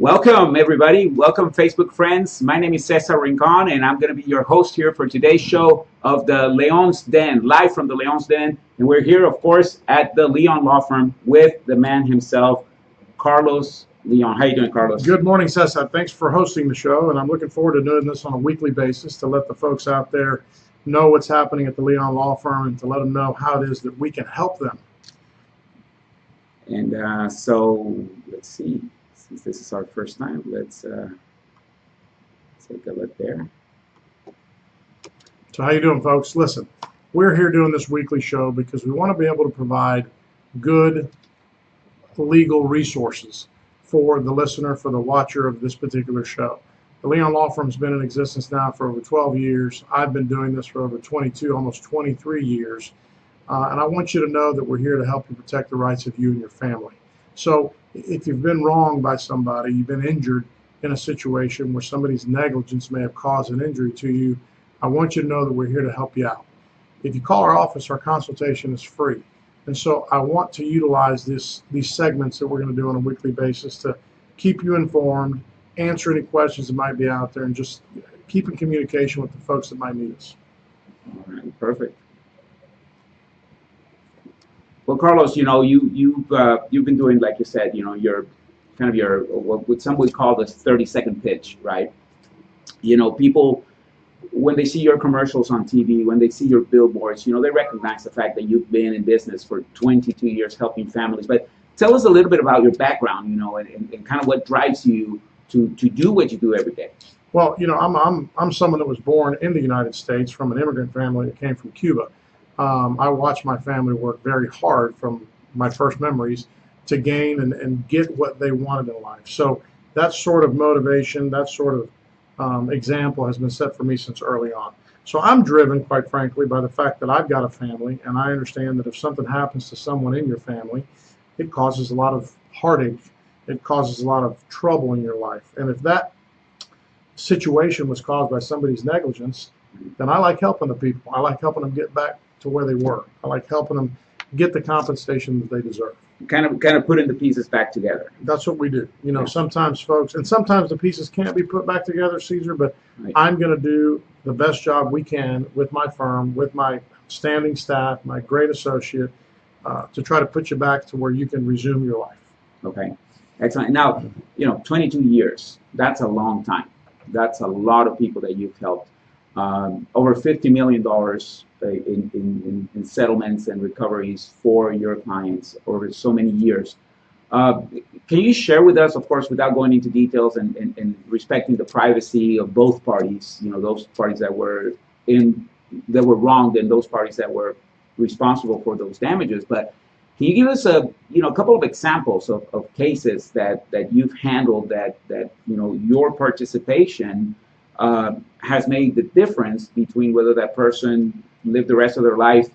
Welcome, everybody. Welcome, Facebook friends. My name is Cesar Rincon, and I'm going to be your host here for today's show of the Leon's Den, live from the Leon's Den. And we're here, of course, at the Léon Law Firm with the man himself, Carlos Leon. How you doing, Carlos? Good morning, Cesar. Thanks for hosting the show, and I'm looking forward to doing this on a weekly basis to let the folks out there know what's happening at the Léon Law Firm and to let them know how it is that we can help them. And so, let's see. Since this is our first time, let's take a look there. So how you doing, folks? Listen, we're here doing this weekly show because we want to be able to provide good legal resources for the listener, for the watcher of this particular show. The Léon Law Firm has been in existence now for over 12 years. I've been doing this for over 22, almost 23 years. And I want you to know that we're here to help you protect the rights of you and your family. So if you've been wronged by somebody, you've been injured in a situation where somebody's negligence may have caused an injury to you, I want you to know that we're here to help you out. If you call our office, our consultation is free. And so I want to utilize these segments that we're going to do on a weekly basis to keep you informed, answer any questions that might be out there, and just keep in communication with the folks that might need us. All right, perfect. Well, Carlos, you know, you've been doing, like you said, you know, your what some would call the 30-second pitch, right? You know, people, when they see your commercials on TV, when they see your billboards, you know, they recognize the fact that you've been in business for 22 years helping families. But tell us a little bit about your background, you know, and kind of what drives you to do what you do every day. Well, you know, I'm someone that was born in the United States from an immigrant family that came from Cuba. I watched my family work very hard from my first memories to gain and get what they wanted in life. So that sort of motivation, that sort of example has been set for me since early on. So I'm driven, quite frankly, by the fact that I've got a family, and I understand that if something happens to someone in your family, it causes a lot of heartache. It causes a lot of trouble in your life. And if that situation was caused by somebody's negligence, then I like helping the people. I like helping them get back to where they were. I like helping them get the compensation that they deserve. Kind of putting the pieces back together. That's what we do. You know, sometimes folks, and sometimes the pieces can't be put back together, Cesar, but right. I'm going to do the best job we can with my firm, with my standing staff, my great associate, to try to put you back to where you can resume your life. Okay, excellent. Now, you know, 22 years, that's a long time. That's a lot of people that you've helped. Over $50 million in settlements and recoveries for your clients over so many years. Can you share with us, of course, without going into details and respecting the privacy of both parties, you know, those parties that were wronged and those parties that were responsible for those damages, but can you give us a couple of examples of cases that you've handled that you know your participation has made the difference between whether that person lived the rest of their life,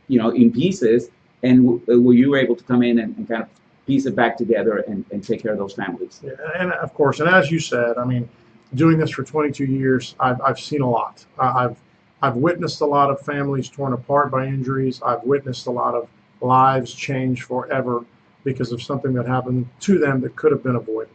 you know, in pieces, and were you able to come in and kind of piece it back together and take care of those families? Yeah, and of course, and as you said, I mean, doing this for 22 years, I've seen a lot. I've witnessed a lot of families torn apart by injuries. I've witnessed a lot of lives change forever because of something that happened to them that could have been avoided.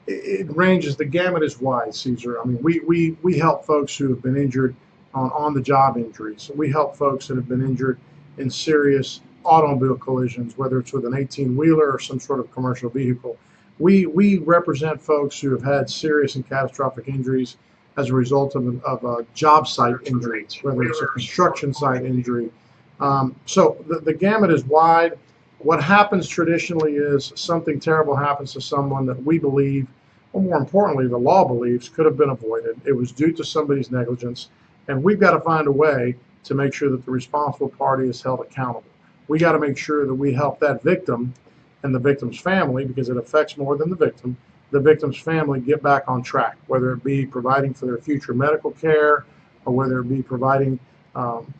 It ranges, the gamut is wide, Cesar. I mean, we help folks who have been injured on the job injuries. We help folks that have been injured in serious automobile collisions, whether it's with an 18-wheeler or some sort of commercial vehicle. We represent folks who have had serious and catastrophic injuries as a result of a job site injury, whether it's a construction site injury. So the gamut is wide. What happens traditionally is something terrible happens to someone that we believe, or more importantly, the law believes, could have been avoided. It was due to somebody's negligence, and we've got to find a way to make sure that the responsible party is held accountable. We got to make sure that we help that victim and the victim's family, because it affects more than the victim's family get back on track, whether it be providing for their future medical care or whether it be providing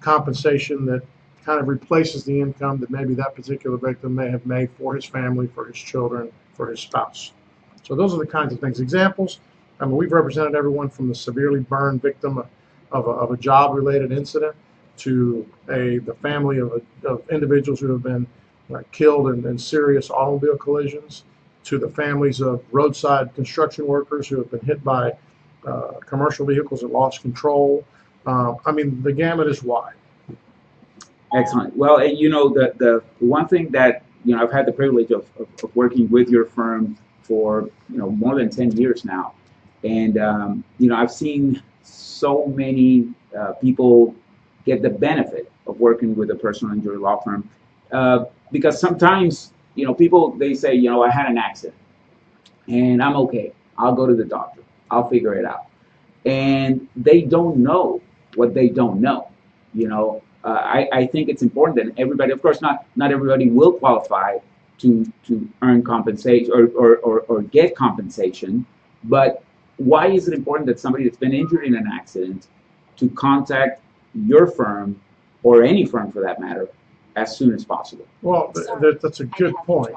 compensation that kind of replaces the income that maybe that particular victim may have made for his family, for his children, for his spouse. So those are the kinds of things. Examples, I mean, we've represented everyone from the severely burned victim of a job-related incident to the family of individuals who have been killed in serious automobile collisions, to the families of roadside construction workers who have been hit by commercial vehicles that lost control. I mean, the gamut is wide. Excellent. Well, and the one thing that I've had the privilege of working with your firm for more than 10 years now, and I've seen so many people get the benefit of working with a personal injury law firm, because sometimes people, they say, I had an accident and I'm okay. I'll go to the doctor. I'll figure it out. And they don't know what they don't know. I think it's important that everybody, of course, not everybody will qualify to earn compensation or get compensation, but why is it important that somebody that's been injured in an accident to contact your firm, or any firm for that matter, as soon as possible? Well, that's a good point.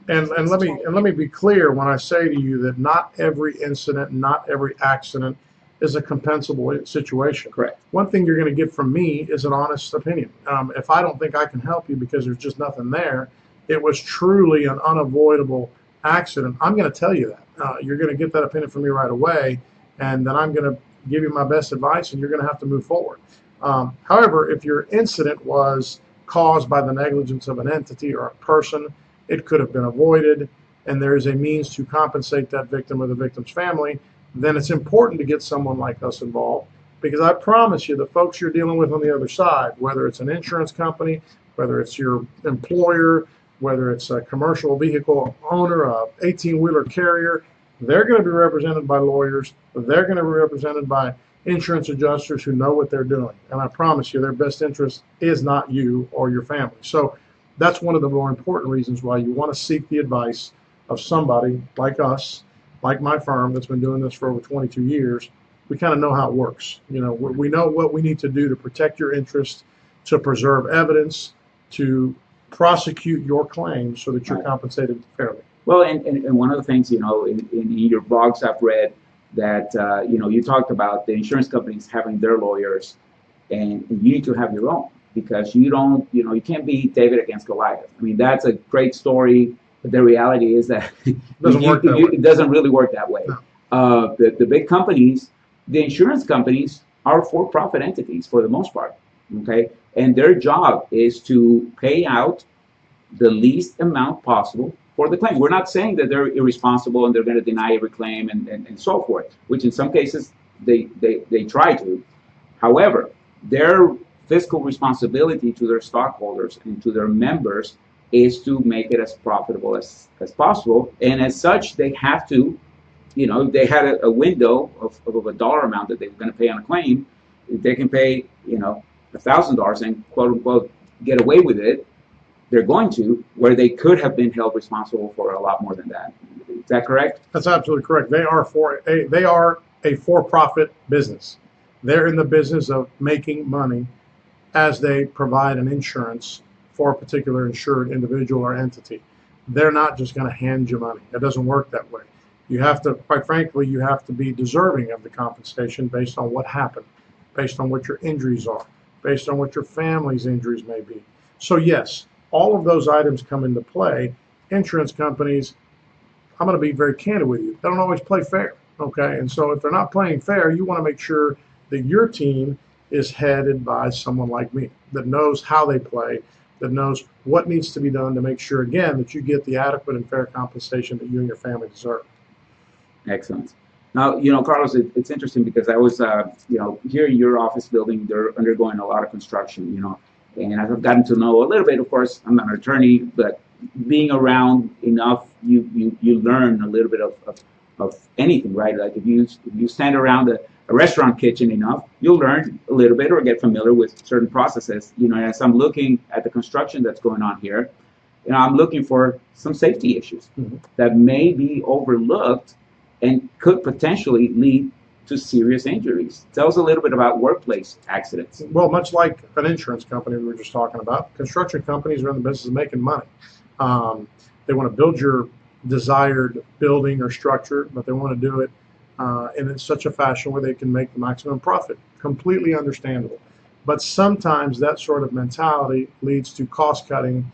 And let me be clear when I say to you that not every incident, not every accident is a compensable situation. Correct. One thing you're going to get from me is an honest opinion. If I don't think I can help you because there's just nothing there, it was truly an unavoidable accident, I'm going to tell you that. You're going to get that opinion from me right away, and then I'm going to give you my best advice, and you're going to have to move forward. However, if your incident was caused by the negligence of an entity or a person, it could have been avoided, and there is a means to compensate that victim or the victim's family, then it's important to get someone like us involved, because I promise you the folks you're dealing with on the other side, whether it's an insurance company, whether it's your employer, whether it's a commercial vehicle owner, a 18-wheeler carrier, they're going to be represented by lawyers. They're going to be represented by insurance adjusters who know what they're doing. And I promise you, their best interest is not you or your family. So that's one of the more important reasons why you want to seek the advice of somebody like us, like my firm that's been doing this for over 22 years. We kind of know how it works. We know what we need to do to protect your interest, to preserve evidence, to prosecute your claims so that you're compensated fairly. Well, and one of the things, in your blogs I've read that, you talked about the insurance companies having their lawyers, and you need to have your own, because you you can't be David against Goliath. I mean, that's a great story, but the reality is that it doesn't really work that way. No. The big companies, the insurance companies, are for-profit entities for the most part, okay? And their job is to pay out the least amount possible for the claim. We're not saying that they're irresponsible and they're going to deny every claim and so forth, which in some cases they try to. However, their fiscal responsibility to their stockholders and to their members is to make it as profitable as possible. And as such, they have to, they had a window of a dollar amount that they were going to pay on a claim. If they can pay, $1,000 and quote unquote get away with it, they're going to, where they could have been held responsible for a lot more than that. Is that correct? That's absolutely correct. They are a for-profit business. They're in the business of making money as they provide an insurance for a particular insured individual or entity. They're not just going to hand you money. It doesn't work that way. You have to, quite frankly, you have to be deserving of the compensation based on what happened, based on what your injuries are, based on what your family's injuries may be. So yes, all of those items come into play. Insurance companies, I'm going to be very candid with you, they don't always play fair, okay? And so if they're not playing fair, you want to make sure that your team is headed by someone like me that knows how they play, that knows what needs to be done to make sure, again, that you get the adequate and fair compensation that you and your family deserve. Excellent. Now, Carlos, it's interesting because I was, here in your office building, they're undergoing a lot of construction, and I've gotten to know a little bit. Of course, I'm not an attorney, but being around enough, you learn a little bit of anything, right? Like if you stand around a restaurant kitchen enough, you'll learn a little bit or get familiar with certain processes. As I'm looking at the construction that's going on here, I'm looking for some safety issues that may be overlooked and could potentially lead to serious injuries. Tell us a little bit about workplace accidents. Well, much like an insurance company we were just talking about, construction companies are in the business of making money. They want to build your desired building or structure, but they want to do it in such a fashion where they can make the maximum profit. Completely understandable. But sometimes that sort of mentality leads to cost cutting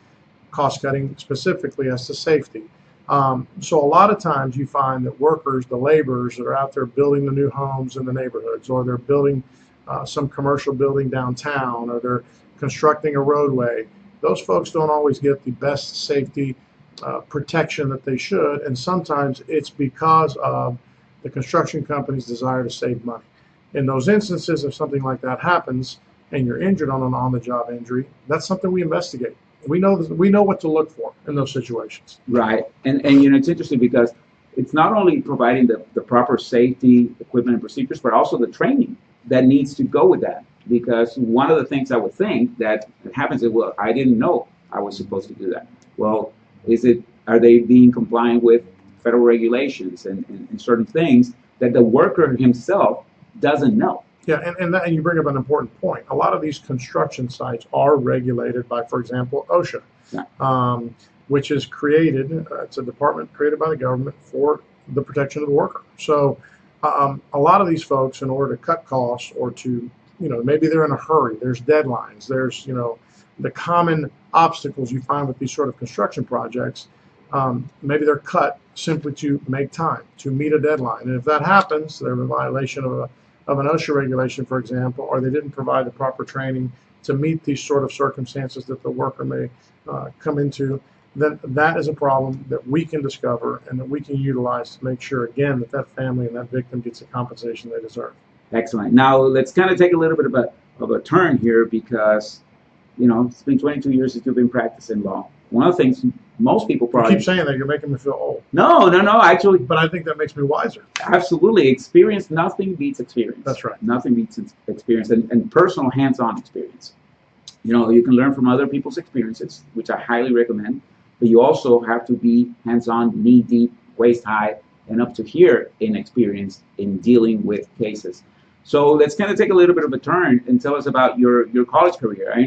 specifically as to safety. So a lot of times you find that workers, the laborers that are out there building the new homes in the neighborhoods, or they're building some commercial building downtown, or they're constructing a roadway, those folks don't always get the best safety protection that they should, and sometimes it's because of the construction company's desire to save money. In those instances, if something like that happens and you're injured on an on-the-job injury, that's something we investigate. We know what to look for in those situations. Right, and it's interesting because it's not only providing the proper safety equipment and procedures, but also the training that needs to go with that. Because one of the things I would think that happens is, well, I didn't know I was supposed to do that. Well, are they being compliant with federal regulations and certain things that the worker himself doesn't know? Yeah, and you bring up an important point. A lot of these construction sites are regulated by, for example, OSHA, yeah. Which is created, it's a department created by the government for the protection of the worker. So a lot of these folks, in order to cut costs or to, maybe they're in a hurry, there's deadlines, there's, the common obstacles you find with these sort of construction projects, maybe they're cut simply to make time, to meet a deadline. And if that happens, they're in violation of an OSHA regulation, for example, or they didn't provide the proper training to meet these sort of circumstances that the worker may come into, then that is a problem that we can discover and that we can utilize to make sure, again, that family and that victim gets the compensation they deserve. Excellent. Now, let's kind of take a little bit of a turn here because, it's been 22 years since you've been practicing law. One of the things most people probably... You keep saying that, you're making me feel old. No, actually... But I think that makes me wiser. Absolutely. Experience, nothing beats experience. That's right. Nothing beats experience and personal hands-on experience. You can learn from other people's experiences, which I highly recommend, but you also have to be hands-on, knee-deep, waist-high, and up to here in experience in dealing with cases. So let's kind of take a little bit of a turn and tell us about your college career. I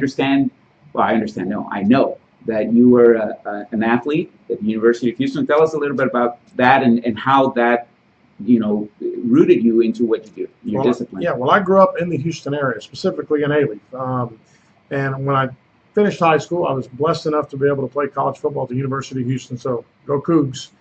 know that you were an athlete at the University of Houston. Tell us a little bit about that and how that, rooted you into what you do, your discipline. Yeah, well, I grew up in the Houston area, specifically in Alief. And when I finished high school, I was blessed enough to be able to play college football at the University of Houston, so go Cougs.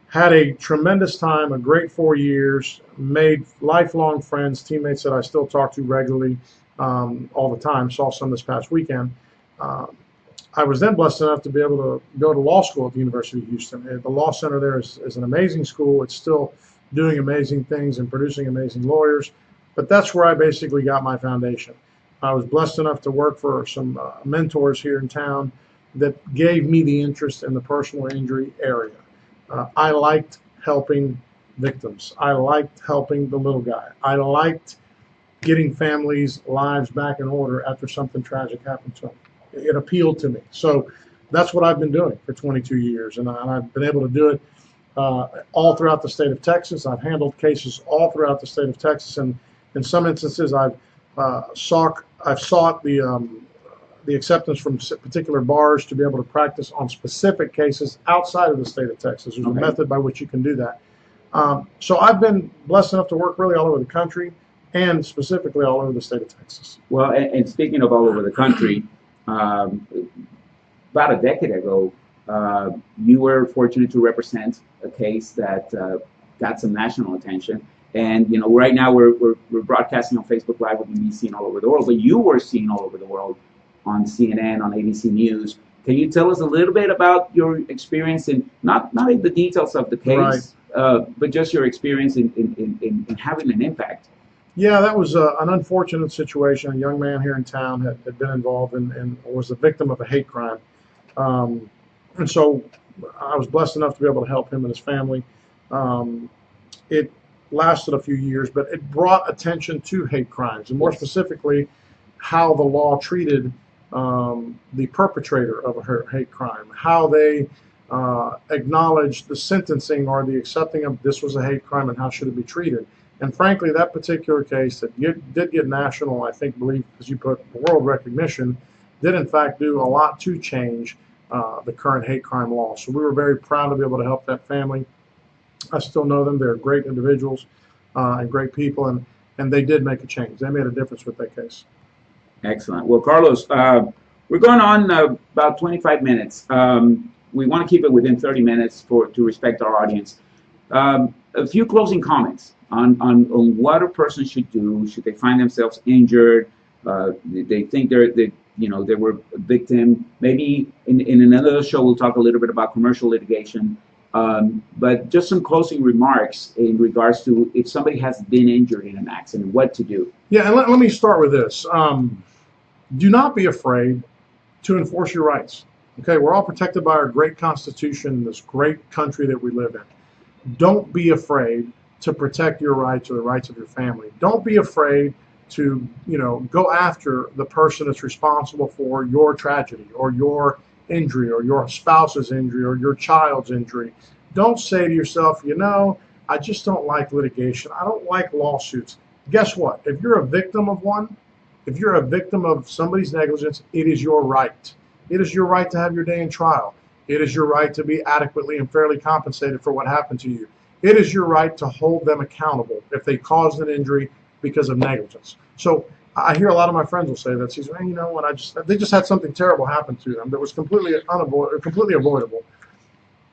Had a tremendous time, a great 4 years, made lifelong friends, teammates that I still talk to regularly all the time. Saw some this past weekend. I was then blessed enough to be able to go to law school at the University of Houston. The law center there is an amazing school. It's still doing amazing things and producing amazing lawyers. But that's where I basically got my foundation. I was blessed enough to work for some mentors here in town that gave me the interest in the personal injury area. I liked helping victims. I liked helping the little guy. I liked getting families' lives back in order after something tragic happened to them. It appealed to me. So that's what I've been doing for 22 years, and I've been able to do it all throughout the state of Texas. I've handled cases all throughout the state of Texas, and in some instances I've sought the acceptance from particular bars to be able to practice on specific cases outside of the state of Texas. There's a method by which you can do that. So I've been blessed enough to work really all over the country and specifically all over the state of Texas. Well, and speaking of all over the country, about a decade ago, you were fortunate to represent a case that got some national attention. And right now we're broadcasting on Facebook Live with you seen all over the world, but you were seen all over the world on CNN, on ABC News. Can you tell us a little bit about your experience in not the details of the case, right, but just your experience in having an impact? Yeah, that was an unfortunate situation. A young man here in town had been involved and was the victim of a hate crime. And so I was blessed enough to be able to help him and his family. It lasted a few years, but it brought attention to hate crimes, and more specifically, how the law treated the perpetrator of a hate crime, how they acknowledged the sentencing or the accepting of this was a hate crime and how should it be treated. And frankly, that particular case that did get national, I think, as you put, world recognition, did in fact do a lot to change the current hate crime law. So we were very proud to be able to help that family. I still know them. They're great individuals and great people, and they did make a change. They made a difference with that case. Excellent. Well, Carlos, we're going on about 25 minutes. we want to keep it within 30 minutes to respect our audience. A few closing comments on what a person should do. Should they find themselves injured? They think they were a victim. Maybe in another show we'll talk a little bit about commercial litigation. But just some closing remarks in regards to if somebody has been injured in an accident, what to do. Yeah, and let me start with this. Do not be afraid to enforce your rights. Okay, we're all protected by our great Constitution, this great country that we live in. Don't be afraid to protect your rights or the rights of your family. Don't be afraid to, go after the person that's responsible for your tragedy or your injury or your spouse's injury or your child's injury. Don't say to yourself, I just don't like litigation. I don't like lawsuits. Guess what? If you're a victim of one, if you're a victim of somebody's negligence, it is your right. It is your right to have your day in trial. It is your right to be adequately and fairly compensated for what happened to you. It is your right to hold them accountable if they caused an injury because of negligence. So I hear a lot of my friends will say that. She says, they just had something terrible happen to them that was completely avoidable.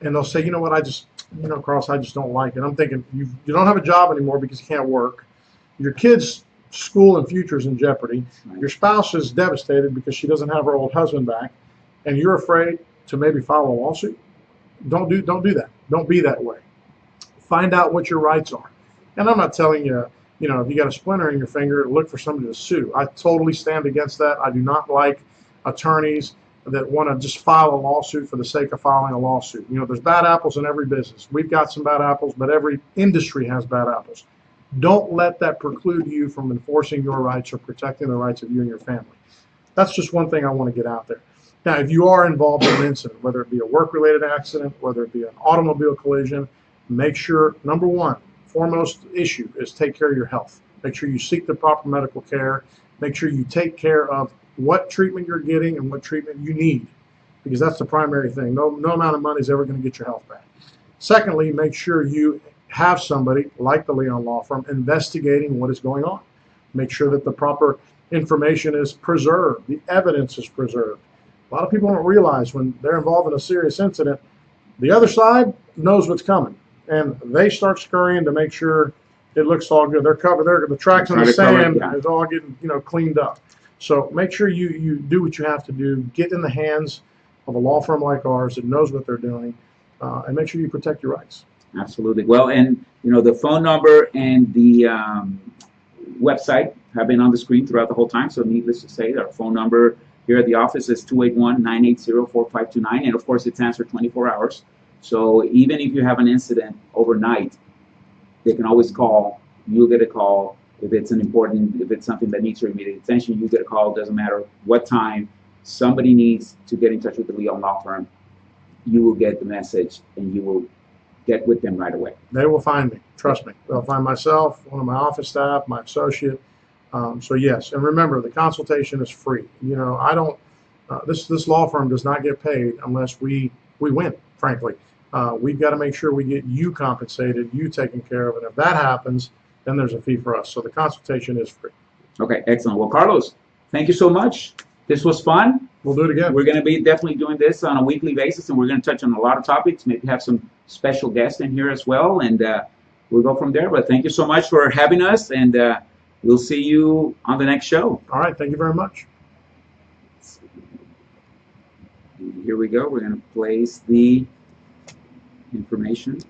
And they'll say, Carlos, I just don't like it. I'm thinking, you don't have a job anymore because you can't work. Your kids' school and future is in jeopardy. Your spouse is devastated because she doesn't have her old husband back, and you're afraid to maybe file a lawsuit. Don't do that. Don't be that way. Find out what your rights are. And I'm not telling you, if you got a splinter in your finger, look for somebody to sue. I totally stand against that. I do not like attorneys that want to just file a lawsuit for the sake of filing a lawsuit. There's bad apples in every business. We've got some bad apples, but every industry has bad apples. Don't let that preclude you from enforcing your rights or protecting the rights of you and your family. That's just one thing I want to get out there. Now, if you are involved in an incident, whether it be a work-related accident, whether it be an automobile collision, make sure, number one, foremost issue is take care of your health. Make sure you seek the proper medical care. Make sure you take care of what treatment you're getting and what treatment you need, because that's the primary thing. No amount of money is ever going to get your health back. Secondly, make sure you have somebody like the Léon Law Firm investigating what is going on. Make sure that the proper information is preserved, the evidence is preserved. A lot of people don't realize when they're involved in a serious incident, the other side knows what's coming, and they start scurrying to make sure it looks all good. They're covered. The tracks in the sand is all getting cleaned up. So make sure you do what you have to do. Get in the hands of a law firm like ours that knows what they're doing, and make sure you protect your rights. Absolutely. Well, and the phone number and the website have been on the screen throughout the whole time. So needless to say, our phone number here at the office is 281-980-4529, and of course it's answered 24 hours. So even if you have an incident overnight, they can always call. You'll get a call. If it's something that needs your immediate attention, you get a call. It doesn't matter what time. Somebody needs to get in touch with the Léon Law Firm. You will get the message, and you will get with them right away. They will find me. Trust me. They'll find myself, one of my office staff, my associate. So yes, and remember, the consultation is free. I don't. This law firm does not get paid unless we win. Frankly, we've got to make sure we get you compensated, you taken care of, and if that happens, then there's a fee for us. So the consultation is free. Okay, excellent. Well, Carlos, thank you so much. This was fun. We'll do it again. We're going to be definitely doing this on a weekly basis, and we're going to touch on a lot of topics, maybe have some special guests in here as well, and we'll go from there. But thank you so much for having us, and we'll see you on the next show. All right. Thank you very much. And here we go. We're going to place the information.